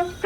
Kami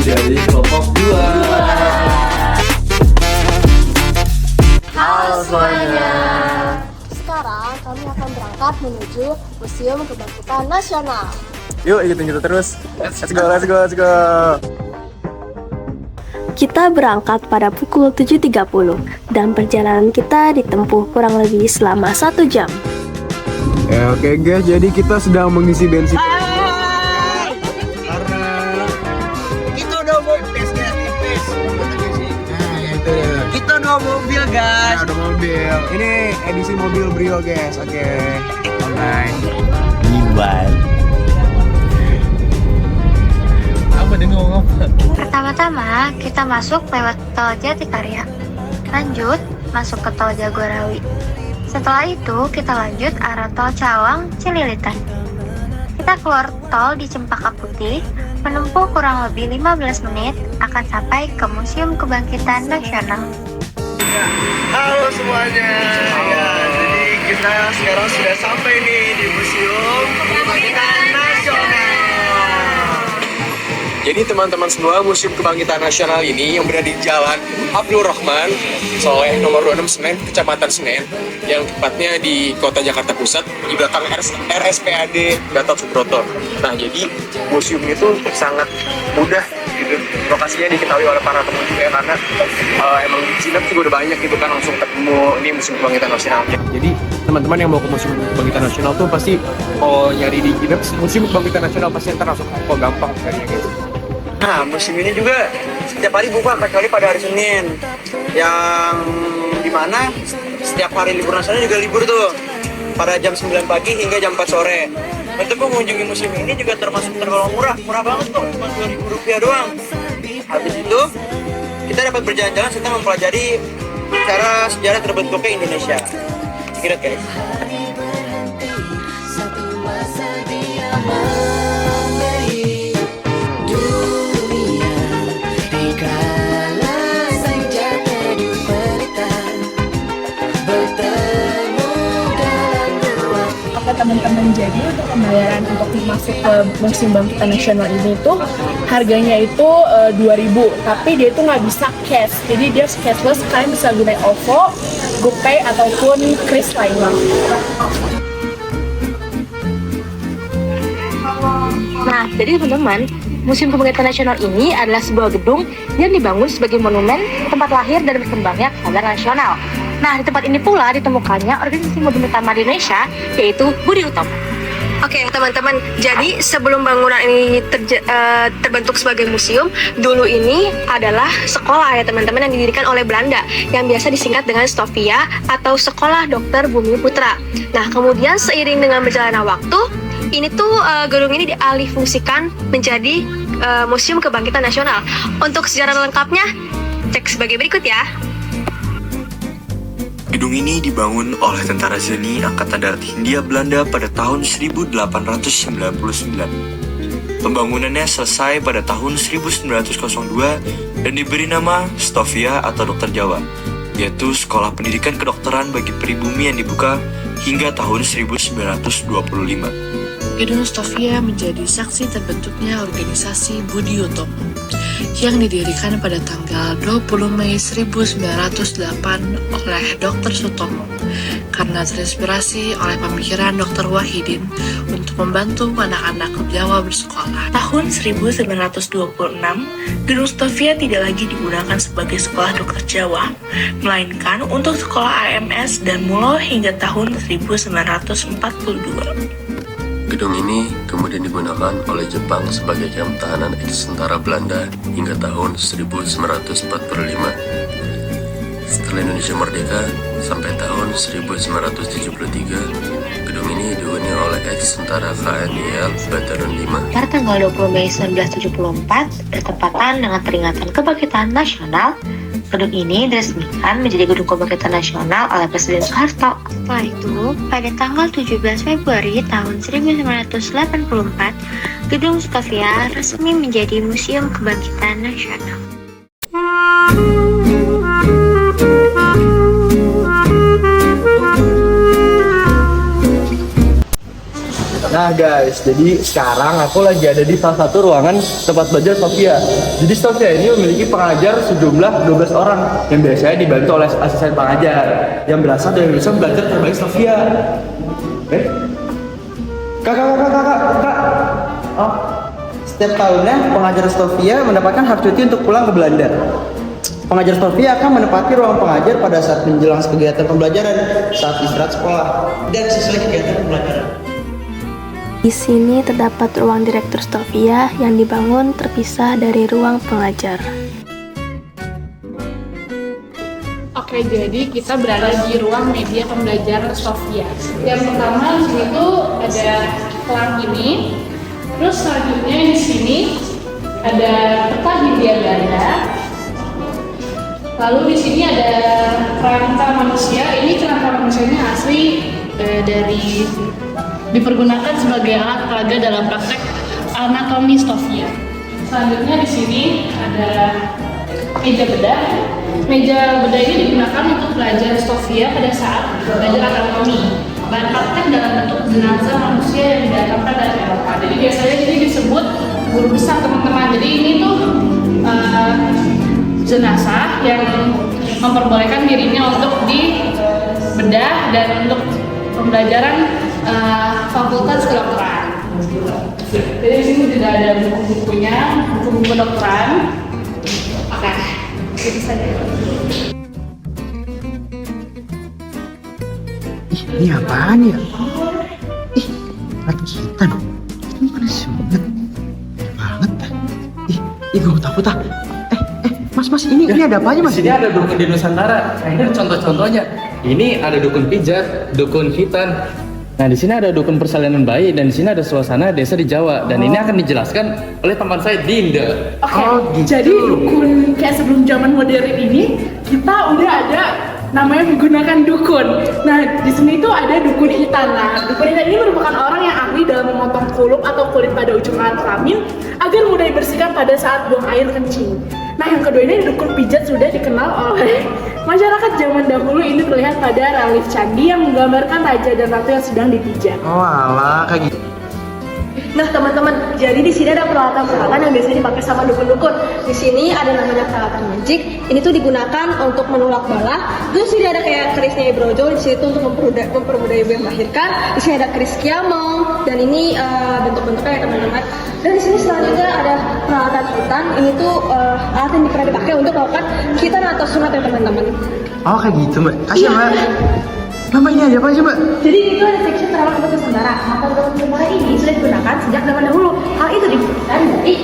dari kelompok 2. Halo semuanya. Sekarang kami akan berangkat menuju Museum Kebangkitan Nasional. Yuk ikutin kita terus. Let's go. Kita berangkat pada pukul 7.30 dan perjalanan kita ditempuh kurang lebih selama 1 jam. Ya oke guys, jadi kita sedang mengisi bensin. Karena Kita udah mau tes guys, tes. nah ya itu ya. Kita udah mobil guys. Nah, ada mobil. Ini edisi mobil Brio guys. Oke. Online. Apa dia ngomong apa? Pertama-tama, kita masuk lewat tol Jatikarya. Lanjut, masuk ke tol Jagorawi. Setelah itu, kita lanjut arah tol Cawang, Cililitan. Kita keluar tol di Cempaka Putih, menempuh kurang lebih 15 menit, akan sampai ke Museum Kebangkitan Nasional. Halo semuanya. Ya, jadi kita sekarang sudah sampai nih di Museum Kebangkitan Nasional. Jadi teman-teman semua, Museum Kebangkitan Nasional ini yang berada di Jalan Abdul Rahman Soleh nomor 26 Senen, Kecamatan Senen, yang tepatnya di Kota Jakarta Pusat, di belakang RSPAD Gatot Subroto. Nah, jadi museum itu sangat mudah gitu. Lokasinya diketahui oleh para pengunjung ya, karena emang di sini juga udah banyak gitu kan langsung ketemu ini Museum Kebangkitan Nasional. Jadi teman-teman yang mau ke Museum Kebangkitan Nasional tuh pasti nyari di Museum Kebangkitan Nasional pasti ntar langsung gampang carinya guys. Nah, museum ini juga setiap hari buka kecuali pada hari Senin, yang dimana setiap hari libur nasional juga libur tuh pada jam 9 pagi hingga jam 4 sore. Untuk mengunjungi museum ini juga termasuk tergolong murah banget tuh, cuma Rp2.000 doang. Habis itu kita dapat berjalan-jalan serta mempelajari cara sejarah terbentuknya Indonesia. Kira guys. Teman-teman, jadi untuk pembayaran untuk masuk ke Museum Kebangkitan Nasional ini tuh harganya itu 2.000, tapi dia itu nggak bisa cash, jadi dia cashless. Kalian bisa gunain OVO, GoPay ataupun Kris lainnya. Nah, jadi teman-teman, Museum Kebangkitan Nasional ini adalah sebuah gedung yang dibangun sebagai monumen tempat lahir dan berkembangnya kesadaran nasional. Nah, di tempat ini pula ditemukannya organisasi mobil utama di Indonesia, yaitu Budi Utomo. Oke teman-teman, jadi sebelum bangunan ini terbentuk sebagai museum, dulu ini adalah sekolah ya teman-teman, yang didirikan oleh Belanda, yang biasa disingkat dengan Stovia atau Sekolah Dokter Bumi Putra. Nah, kemudian seiring dengan berjalannya waktu, ini tuh gedung ini dialihfungsikan menjadi Museum Kebangkitan Nasional. Untuk sejarah lengkapnya, cek sebagai berikut ya. Gedung ini dibangun oleh Tentara Zeni Angkatan Darat Hindia Belanda pada tahun 1899. Pembangunannya selesai pada tahun 1902 dan diberi nama Stovia atau Dokter Jawa, yaitu sekolah pendidikan kedokteran bagi pribumi yang dibuka hingga tahun 1925. Gedung Stovia menjadi saksi terbentuknya organisasi Budi Utomo yang didirikan pada tanggal 20 Mei 1908 oleh Dr. Sutomo karena terinspirasi oleh pemikiran Dr. Wahidin untuk membantu anak-anak Jawa bersekolah. Tahun 1926, Gedung Stovia tidak lagi digunakan sebagai sekolah dokter Jawa, melainkan untuk sekolah AMS dan Mulo hingga tahun 1942. Gedung ini kemudian digunakan oleh Jepang sebagai kamp tahanan ex-tentara Belanda hingga tahun 1945. Setelah Indonesia merdeka, sampai tahun 1973, gedung ini dihuni oleh ex-tentara KNIL Batalion 5. Pada tanggal 20 Mei 1974, bertepatan dengan peringatan Kebangkitan Nasional, gedung ini diresmikan menjadi Gedung Kebangkitan Nasional oleh Presiden Soeharto. Setelah itu, pada tanggal 17 Februari tahun 1984, Gedung Stovia resmi menjadi Museum Kebangkitan Nasional. Nah guys, jadi sekarang aku lagi ada di salah satu ruangan tempat belajar Sofia. Jadi Sofia ini memiliki pengajar sejumlah 12 orang yang biasanya dibantu oleh asisten pengajar yang berasal dari lulusan belajar terbaik Sofia. Kakak. Oh, setiap tahunnya pengajar Sofia mendapatkan hak cuti untuk pulang ke Belanda. Pengajar Sofia akan menempati ruang pengajar pada saat menjelang kegiatan pembelajaran, saat istirahat sekolah, dan sesuai kegiatan pembelajaran. Di sini terdapat ruang direktur Sofia yang dibangun terpisah dari ruang pengajar. Oke, jadi kita berada di ruang media pembelajaran Sofia. Yang pertama di sini tuh ada kelang ini. Terus selanjutnya di sini ada peta Hindia Belanda. Lalu di sini ada kerangka manusia. Ini kerangka manusianya asli dari dipergunakan sebagai alat peraga dalam praktek anatomi Sofia. Selanjutnya di sini ada meja bedah. Meja bedah ini digunakan untuk belajar Sofia pada saat belajar anatomi. Bahan praktek dalam bentuk jenazah manusia yang didatangkan dari Eropa. Jadi biasanya ini disebut guru besar teman-teman. Jadi ini tuh jenazah yang memperbolehkan dirinya untuk dibedah dan untuk pembelajaran fakultas kedokteran. Jadi di sini tidak ada buku-bukunya, buku-buku kedokteran. Oke, itu saja. Ini apaan ya? Batu kita dong. Ini mana sunat? Banget. Gue takut ah. Mas, ini ada apa aja mas? Di sini ada dukun di Nusantara. Nah, ini contoh-contohnya. Ini ada dukun pijat, dukun hitan. Nah, di sini ada dukun persalinan bayi dan di sini ada suasana desa di Jawa dan ini akan dijelaskan oleh teman saya Dinda. Oke, jadi dukun kayak sebelum zaman modern ini kita udah ada namanya menggunakan dukun. Nah, di sini tuh ada dukun hitan. Nah, dukun hitan ini merupakan orang yang ahli dalam memotong kulup atau kulit pada ujung alat kelamin agar mudah dibersihkan pada saat buang air kencing. Nah, yang kedua ini dukun pijat sudah dikenal oleh masyarakat zaman dahulu. Ini terlihat pada relief candi yang menggambarkan raja dan ratu yang sedang dipijat. Oh alah, kayak gitu. Nah teman-teman, jadi di sini ada peralatan-peralatan yang biasanya dipakai sama dukun-dukun. Di sini ada namanya peralatan magic. Ini tuh digunakan untuk menolak bala. Terus sini ada kayak kerisnya Ibrojo. Di sini tuh untuk mempermudah ibu yang melahirkan. Di sini ada keris kiamong. Dan ini bentuk-bentuknya ya teman-teman. Dan di sini selanjutnya ada peralatan hitan. Ini tuh alat yang pernah dipakai untuk melakukan khitan atau sunat ya teman-teman. Oh kayak gitu mbak. Kasih mbak. Nama ini ada apa aja mbak? Jadi itu ada section terawat kebetulan Nusantara. Maka Nusantara ini sudah digunakan sejak zaman dahulu. Hal itu dibuktikan dari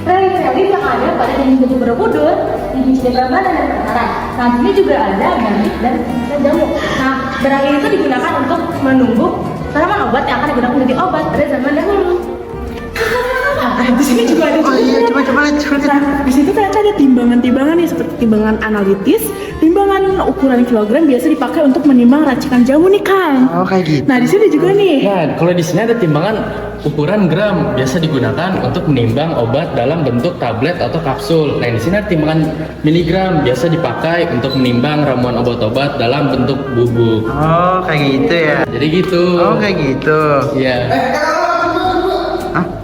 relief yang ada pada dinding Batu Borobudur, dinding Candi Prambanan dan Mataram. Nah, di sini juga ada gandrik dan jamu. Nah, barang ini itu digunakan untuk menunggu tanaman obat yang akan digunakan menjadi obat pada zaman dahulu. Di sini juga ada. Oh iya, coba. Nah, di situ ternyata ada timbangan-timbangan nih seperti timbangan analitis, timbangan ukuran kilogram biasa dipakai untuk menimbang racikan jamu nih Kang. Oh kayak gitu. Nah di sini juga nih. Nah, kalau di sini ada timbangan ukuran gram biasa digunakan untuk menimbang obat dalam bentuk tablet atau kapsul. Nah, di sini ada timbangan miligram biasa dipakai untuk menimbang ramuan obat-obat dalam bentuk bubuk. Oh kayak gitu ya. Jadi gitu. Oh kayak gitu. Iya.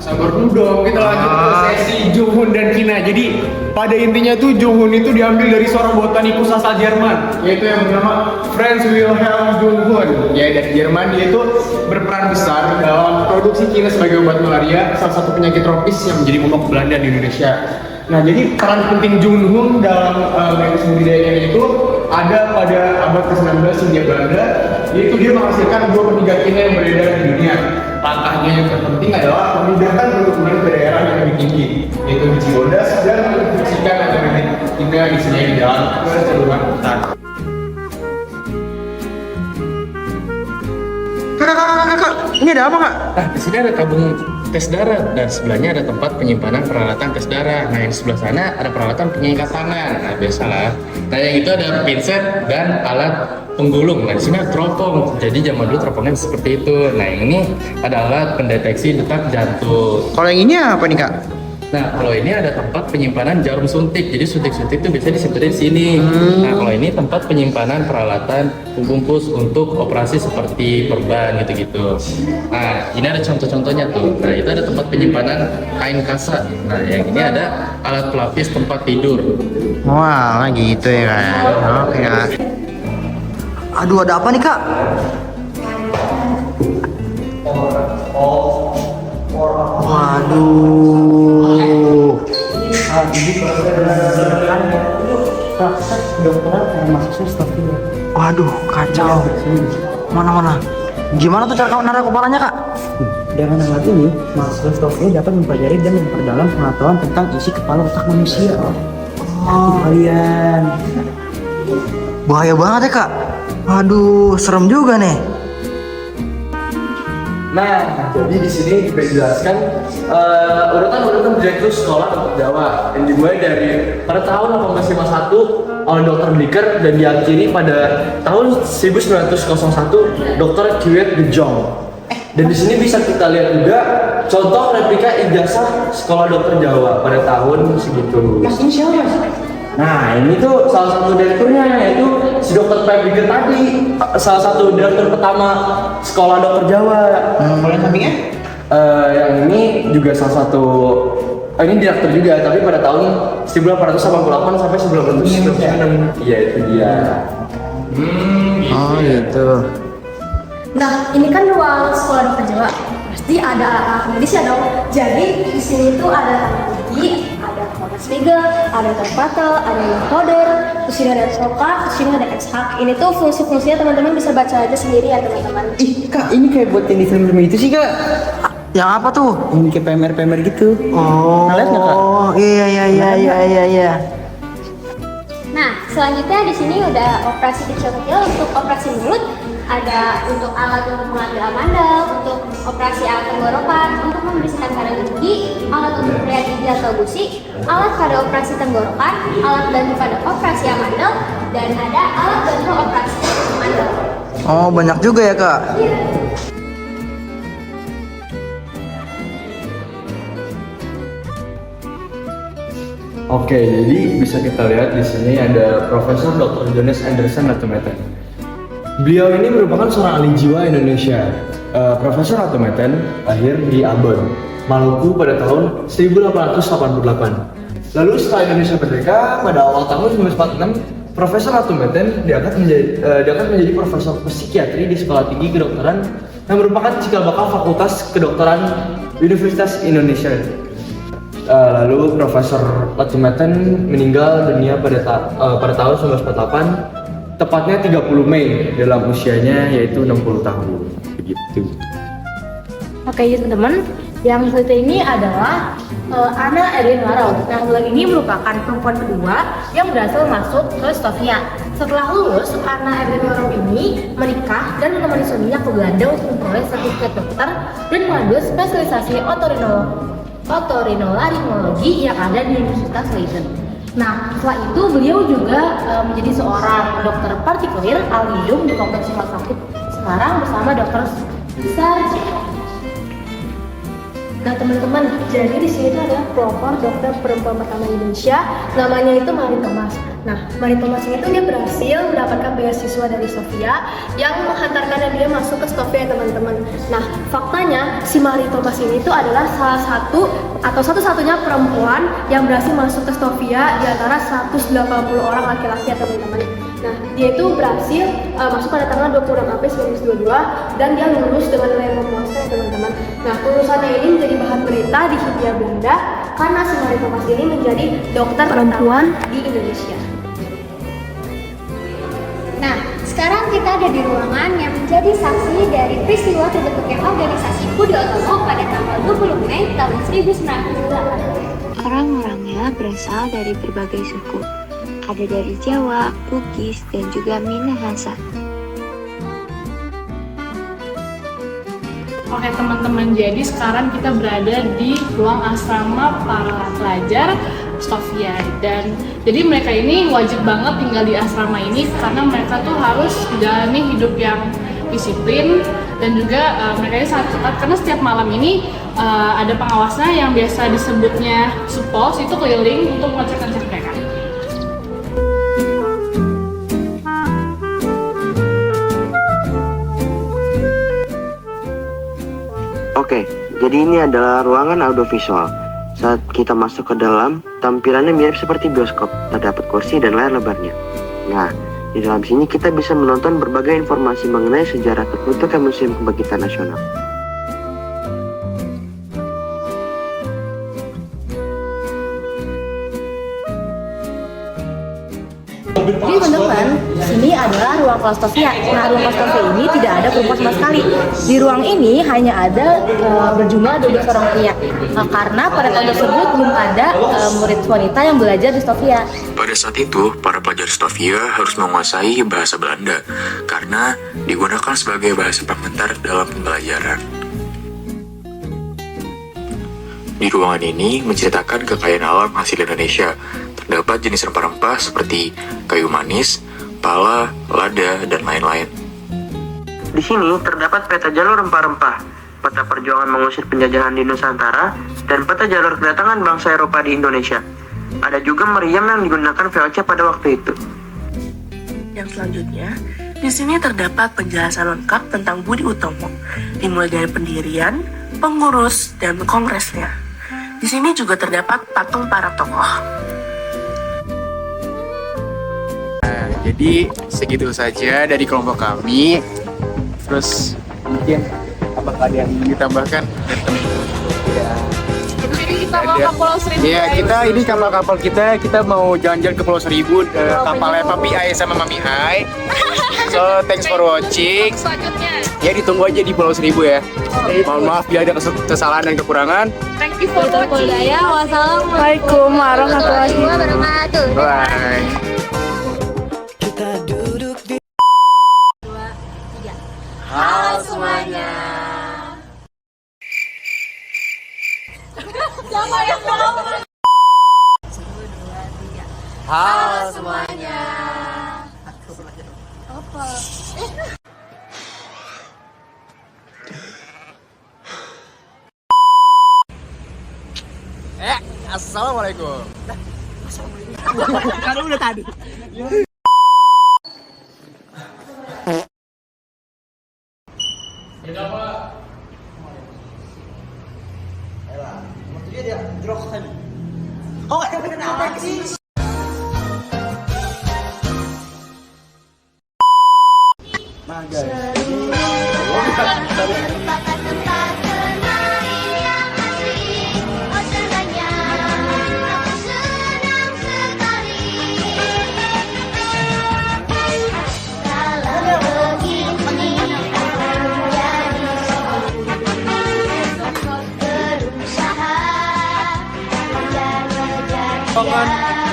Sabar dulu dong, kita lanjut ke sesi Junghun dan Kina. Jadi pada intinya tuh Junghun itu diambil dari seorang botanikus asal Jerman, yaitu yang bernama Franz Wilhelm Junghun. Ya, dari Jerman, dia itu berperan besar dalam produksi Kina sebagai obat malaria, salah satu penyakit tropis yang menjadi momok Belanda di Indonesia. Nah, jadi peran penting Junghun dalam medis budidayanya itu ada pada abad ke-19 Hindia Belanda, yaitu dia menghasilkan 2/3 Kina yang beredar di dunia. Langkahnya yang terpenting adalah memindahkan produk-produk ke daerah yang lebih tinggi, yaitu biji bodas dan mendistribusikan agar Kina disediakan di dalam keseluruhan hutan. Kakak, ini ada apa kak? Nah, di sini ada tabung tes darah dan sebelahnya ada tempat penyimpanan peralatan tes darah. Nah, yang di sebelah sana ada peralatan pengikat tangan. Nah, biasalah. Nah, yang itu ada pinset dan alat penggulung. Nah, di sini ada teropong. Jadi zaman dulu teropongnya seperti itu. Nah, yang ini ada alat pendeteksi detak jantung. Kalau yang ini apa nih kak? Nah, kalau ini ada tempat penyimpanan jarum suntik. Jadi suntik-suntik itu biasanya disimpan di sini. Nah, kalau ini tempat penyimpanan peralatan bungkus untuk operasi seperti perban gitu-gitu. Nah, ini ada contoh-contohnya tuh. Nah, itu ada tempat penyimpanan kain kasa. Nah, yang ini ada alat pelapis tempat tidur. Wah, gitu ya kan. Oke Kak. Aduh, ada apa nih Kak? Waduh. Waduh, kacau. Mana? Gimana tuh cara narik kepalanya Kak? Dengan alat ini, mahasiswa Stofia dapat mempelajari dan memperdalam pengetahuan tentang isi kepala otak manusia. Kalian. Bahaya banget ya Kak. Waduh, serem juga nih. Nah, jadi di sini juga dijelaskan urutan direktur sekolah dokter Jawa yang dimulai dari pada tahun 1851 oleh Dr. Dicker dan diakhiri pada tahun 1901 Dr. Kiwet Gejong. Dan di sini bisa kita lihat juga contoh replika ijazah sekolah dokter Jawa pada tahun segitu. Mas, ini siapa Mas? Nah, ini tuh salah satu direkturnya, yaitu si Dr. Dicker tadi, salah satu direktur pertama sekolah dokter Jawa. Boleh sampingnya? Yang ini juga salah satu, ini direktur juga, tapi pada tahun 1888 sampai 1996. Iya, itu dia. Oh gitu. Nah, ini kan ruang sekolah dokter Jawa. Pasti ada alat medis ya dong. Jadi di sini tuh ada gigi, ada Spiegel, ada terpatel, ada encoder, terus ini ada troka, terus ini ada X-Hack. Ini tuh fungsi-fungsinya teman-teman bisa baca aja sendiri ya teman-teman. Ih Kak, ini kayak buat yang di film itu sih Kak. Yang apa tuh? Ini kayak PMR gitu. Oh. Ngeliat nggak Kak? Iya. Nah, selanjutnya di sini udah operasi kecil-kecil untuk operasi mulut, ada untuk alat untuk mengambil amandel, untuk operasi alat tenggorokan, untuk membersihkan kandang gigi, alat untuk melihat gigi atau gusi, alat pada operasi tenggorokan, alat bantu pada operasi amandel, dan ada alat bantu operasi amandel. Oh, banyak juga ya Kak. Oke, jadi bisa kita lihat di sini ada Profesor Dr. Jonas Anderson Latumeten. Beliau ini merupakan seorang ahli jiwa Indonesia. Profesor Latumeten lahir di Ambon, Maluku pada tahun 1888. Lalu setelah Indonesia merdeka pada awal tahun 1946, Profesor Latumeten diangkat menjadi profesor psikiatri di Sekolah Tinggi Kedokteran yang merupakan cikal bakal Fakultas Kedokteran Universitas Indonesia. Lalu Profesor Latumeten meninggal dunia pada tahun 1948, tepatnya 30 Mei dalam usianya yaitu 60 tahun. Begitu. Oke teman-teman, yang selanjutnya ini adalah Anna Erin Warau. Yang bulan ini merupakan perempuan kedua yang berhasil masuk ke Stofia. Setelah lulus, Anna Erin Warau ini menikah dan menemani suaminya ke Belanda untuk memperoleh sertifikat dokter dan mengambil spesialisasi otorinolaryngologi yang ada di Universitas Leiden. Nah, setelah itu beliau juga menjadi seorang dokter partikulir aldium di kompleks rumah sakit Semarang bersama dokter besar. Nah teman-teman, jadi di sini tuh ada pelopor dokter perempuan pertama Indonesia, namanya itu Marie Thomas. Nah, Marie Thomas ini tuh dia berhasil mendapatkan beasiswa dari Sofia yang menghantarkan dia masuk ke Stofia teman-teman. Nah, faktanya si Marie Thomas ini tuh adalah salah satu atau satu-satunya perempuan yang berhasil masuk ke Stofia di antara 180 orang laki-laki ya teman-teman. Nah, dia itu berhasil masuk pada tanggal 26 April 1922 dan dia lulus dengan nilai memuaskan ya teman-teman. Nah, lulusannya ini menjadi bahan berita di Hindia Belanda karena si Marie Thomas ini menjadi dokter perempuan di Indonesia. Nah, sekarang kita ada di ruangan yang menjadi saksi dari peristiwa terbentuknya organisasi Budi Utomo pada tanggal 20 Mei tahun 1908. Orang-orangnya berasal dari berbagai suku. Ada dari Jawa, Bugis, dan juga Minahasa. Oke teman-teman, jadi sekarang kita berada di ruang asrama para pelajar Stofia, dan jadi mereka ini wajib banget tinggal di asrama ini karena mereka tuh harus menjalani hidup yang disiplin dan juga mereka ini sangat ketat karena setiap malam ini ada pengawasnya yang biasa disebutnya suppos, itu keliling untuk ngecek-ngecek mereka. Oke, jadi ini adalah ruangan audiovisual. Saat kita masuk ke dalam, tampilannya mirip seperti bioskop. Terdapat kursi dan layar lebarnya. Nah, di dalam sini kita bisa menonton berbagai informasi mengenai sejarah terbentuknya Museum Kebangkitan Nasional. Jadi teman-teman, sini adalah ruang kelas Stofia. Nah, ruang kelas Stofia ini tidak ada perempuan sama sekali. Di ruang ini hanya ada berjumlah 12 orang pria. Karena pada tahun tersebut belum ada murid wanita yang belajar di Stofia. Pada saat itu, para pelajar Stofia harus menguasai bahasa Belanda karena digunakan sebagai bahasa pengantar dalam pembelajaran. Di ruangan ini menceritakan kekayaan alam hasil Indonesia. Terdapat jenis rempah-rempah seperti kayu manis, pala, lada, dan lain-lain. Di sini terdapat peta jalur rempah-rempah, peta perjuangan mengusir penjajahan di Nusantara, dan peta jalur kedatangan bangsa Eropa di Indonesia. Ada juga meriam yang digunakan VOC pada waktu itu. Yang selanjutnya, di sini terdapat penjelasan lengkap tentang Budi Utomo, dimulai dari pendirian, pengurus, dan kongresnya. Di sini juga terdapat patung para tokoh. Jadi segitu saja dari kelompok kami. Terus mungkin apakah ada yang ingin ditambahkan? Jadi kita mau ke Pulau Seribu. Ya, ini kapal-kapal kita mau jalan-jalan ke Pulau Seribu. Kapalnya Papi Ai sama Mami Ai. So thanks for watching. Selanjutnya. Ya ditunggu aja di Pulau Seribu ya. Mohon maaf bila ada kesalahan dan kekurangan. Thank you for watching. Wassalamualaikum warahmatullahi wabarakatuh. Bye. Halo semuanya. Siapa yang mau? 1, 2, 3. Halo semuanya. Apa? Assalamualaikum. Kan udah tadi.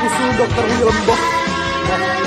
Usul Dr. Willem Bosch.